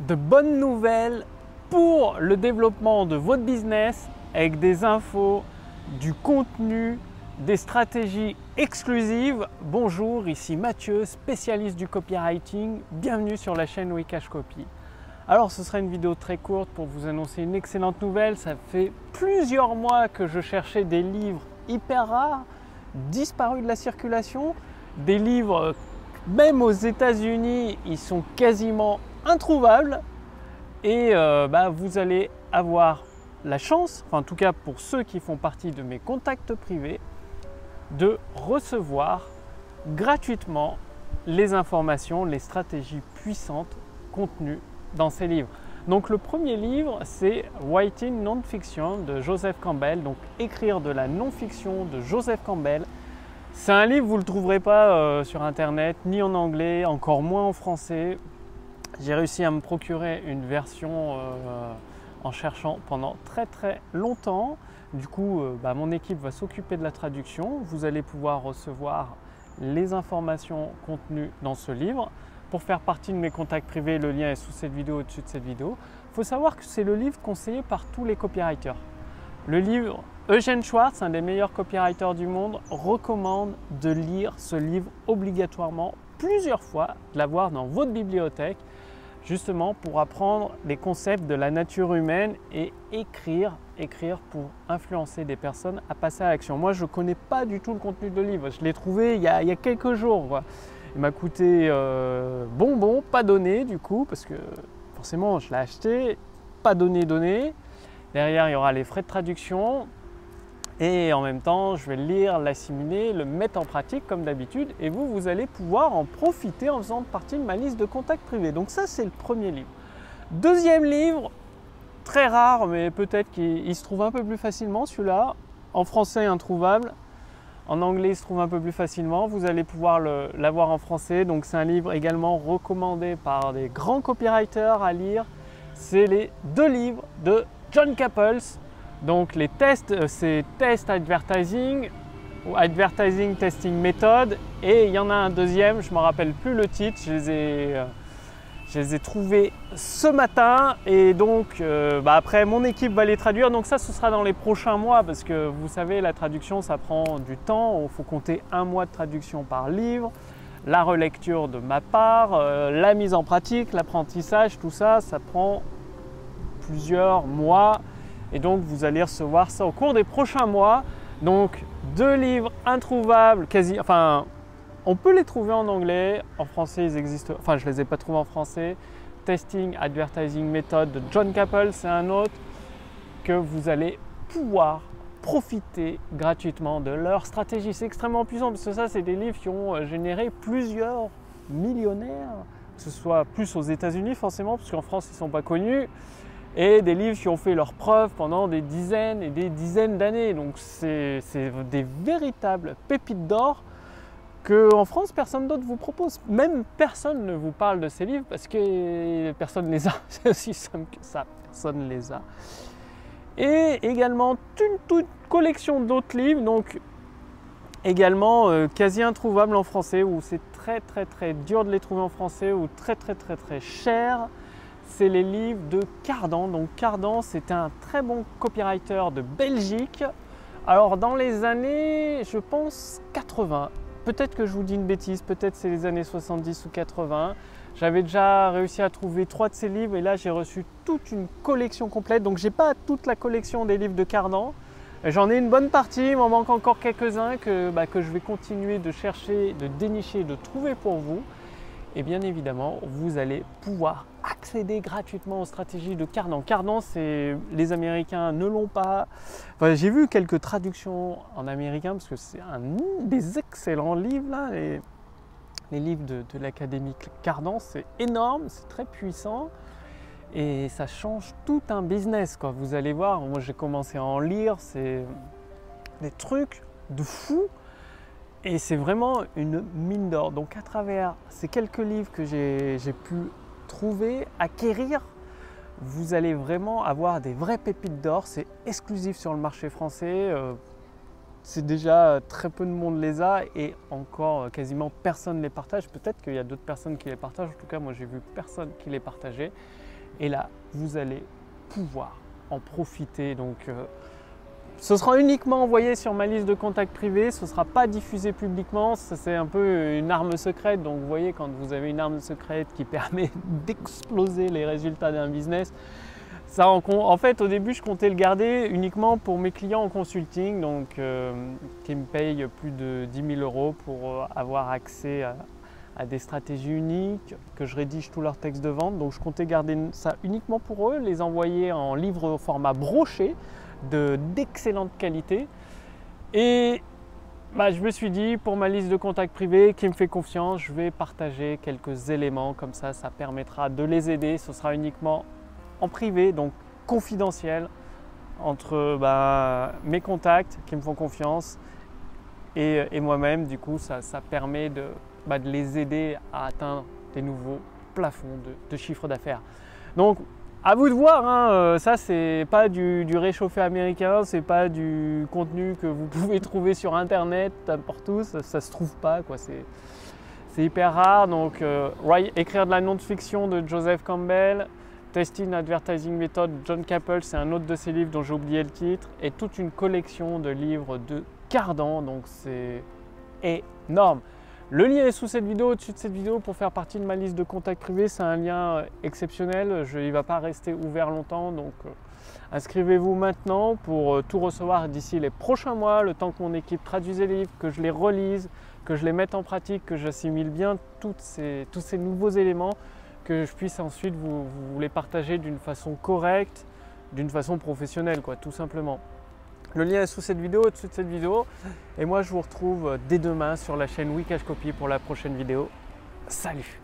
de bonnes nouvelles pour le développement de votre business avec des infos, du contenu, des stratégies exclusives. Bonjour, ici Mathieu, spécialiste du copywriting. Bienvenue sur la chaîn Wikash Copy. Alors ce sera une vidéo très courte pour vous annoncer une excellente nouvelle. Ça fait plusieurs mois que je cherchais des livres hyper rares, disparus de la circulation, des livres même aux États-Unis, ils sont quasiment introuvables. Et vous allez avoir la chance, enfin en tout cas pour ceux qui font partie de mes contacts privés, de recevoir gratuitement les informations, les stratégies puissantes contenues dans ces livres. Donc le premier livre, c'est Writing Non-Fiction de Joseph Campbell, donc écrire de la non-fiction de Joseph Campbell. C'est un livre, vous ne le trouverez pas sur internet, ni en anglais, encore moins en français. J'ai réussi à me procurer une version en cherchant pendant très longtemps. Du coup, mon équipe va s'occuper de la traduction. Vous allez pouvoir recevoir les informations contenues dans ce livre. Pour faire partie de mes contacts privés, le lien est sous cette vidéo, au-dessus de cette vidéo. Il faut savoir que c'est le livre conseillé par tous les copywriters. Le livre, Eugène Schwartz, un des meilleurs copywriters du monde, recommande de lire ce livre obligatoirement plusieurs fois, de l'avoir dans votre bibliothèque, justement pour apprendre les concepts de la nature humaine et écrire pour influencer des personnes à passer à l'action. Moi, je ne connais pas du tout le contenu de livre. Je l'ai trouvé il y a quelques jours, quoi. Il m'a coûté bonbon, pas donné du coup, parce que forcément, je l'ai acheté, pas donné. Derrière, il y aura les frais de traduction. Et en même temps, je vais le lire, l'assimiler, le mettre en pratique comme d'habitude. Et vous allez pouvoir en profiter en faisant partie de ma liste de contacts privés. Donc ça, c'est le premier livre. Deuxième livre, très rare, mais peut-être qu'il se trouve un peu plus facilement, celui-là. En français, introuvable. En anglais, il se trouve un peu plus facilement. Vous allez pouvoir l'avoir en français. Donc c'est un livre également recommandé par des grands copywriters à lire. C'est les deux livres de Jon Kaples. Donc les tests, c'est Test Advertising ou Advertising Testing Method. Et il y en a un deuxième, je ne me rappelle plus le titre, je les ai trouvés ce matin. Et donc après, mon équipe va les traduire. Donc ça, ce sera dans les prochains mois parce que vous savez, la traduction, ça prend du temps. Il faut compter 1 mois de traduction par livre. La relecture de ma part, la mise en pratique, l'apprentissage, tout ça, ça prend plusieurs mois. Et donc, vous allez recevoir ça au cours des prochains mois. Donc, 2 livres introuvables, on peut les trouver en anglais. En français, ils existent. Enfin, je ne les ai pas trouvés en français. Testing Advertising Method de Jon Kaples, c'est un autre que vous allez pouvoir profiter gratuitement de leur stratégie. C'est extrêmement puissant parce que ça, c'est des livres qui ont généré plusieurs millionnaires, que ce soit plus aux États-Unis forcément, parce qu'en France, ils ne sont pas connus. Et des livres qui ont fait leurs preuves pendant des dizaines et des dizaines d'années. Donc c'est des véritables pépites d'or qu'en France, personne d'autre vous propose. Même personne ne vous parle de ces livres parce que personne ne les a. C'est aussi simple que ça, personne ne les a. Et également toute collection d'autres livres, donc également quasi introuvables en français, où c'est très dur de les trouver en français, ou très cher. C'est les livres de Cardan. Donc Cardan, c'est un très bon copywriter de Belgique. Alors dans les années, je pense 80, peut-être que je vous dis une bêtise, peut-être c'est les années 70 ou 80. J'avais déjà réussi à trouver 3 de ses livres et là j'ai reçu toute une collection complète. Donc j'ai pas toute la collection des livres de Cardan. J'en ai une bonne partie, il m'en manque encore quelques-uns que je vais continuer de chercher, de dénicher, de trouver pour vous. Et bien évidemment, vous allez pouvoir accéder gratuitement aux stratégies de Cardan. Cardan, les Américains ne l'ont pas. Enfin, j'ai vu quelques traductions en américain parce que c'est un des excellents livres là. Les livres de l'Académie Cardan, c'est énorme, c'est très puissant et ça change tout un business, quoi. Vous allez voir, moi j'ai commencé à en lire, c'est des trucs de fou. Et c'est vraiment une mine d'or. Donc à travers ces quelques livres que j'ai pu trouver, acquérir, vous allez vraiment avoir des vraies pépites d'or. C'est exclusif sur le marché français. C'est déjà très peu de monde les a et encore quasiment personne ne les partage. Peut-être qu'il y a d'autres personnes qui les partagent. En tout cas, moi j'ai vu personne qui les partageait. Et là, vous allez pouvoir en profiter. Donc, ce sera uniquement envoyé sur ma liste de contacts privés, ce ne sera pas diffusé publiquement, c'est un peu une arme secrète. Donc vous voyez, quand vous avez une arme secrète qui permet d'exploser les résultats d'un business, ça, en fait au début je comptais le garder uniquement pour mes clients en consulting, donc qui me payent plus de 10 000 € pour avoir accès à des stratégies uniques, que je rédige tous leurs textes de vente. Donc je comptais garder ça uniquement pour eux, les envoyer en livre au format broché, d'excellente qualité. Et je me suis dit, pour ma liste de contacts privés qui me fait confiance, je vais partager quelques éléments comme ça permettra de les aider. Ce sera uniquement en privé, donc confidentiel, entre mes contacts qui me font confiance et moi-même. Du coup, ça permet de les aider à atteindre des nouveaux plafonds de chiffre d'affaires. Donc, à vous de voir, hein. Ça c'est pas du réchauffé américain, c'est pas du contenu que vous pouvez trouver sur internet n'importe où, ça se trouve pas, quoi. C'est hyper rare. Donc écrire de la non-fiction de Joseph Campbell, Testing Advertising Method, John Capel, c'est un autre de ses livres dont j'ai oublié le titre, et toute une collection de livres de Cardan, donc c'est énorme. Le lien est sous cette vidéo, au-dessus de cette vidéo, pour faire partie de ma liste de contacts privés. C'est un lien exceptionnel, il ne va pas rester ouvert longtemps, donc inscrivez-vous maintenant pour tout recevoir d'ici les prochains mois, le temps que mon équipe traduise les livres, que je les relise, que je les mette en pratique, que j'assimile bien tous ces nouveaux éléments, que je puisse ensuite vous les partager d'une façon correcte, d'une façon professionnelle, quoi, tout simplement. Le lien est sous cette vidéo, au-dessus de cette vidéo. Et moi, je vous retrouve dès demain sur la chaîne Wikash Copy pour la prochaine vidéo. Salut!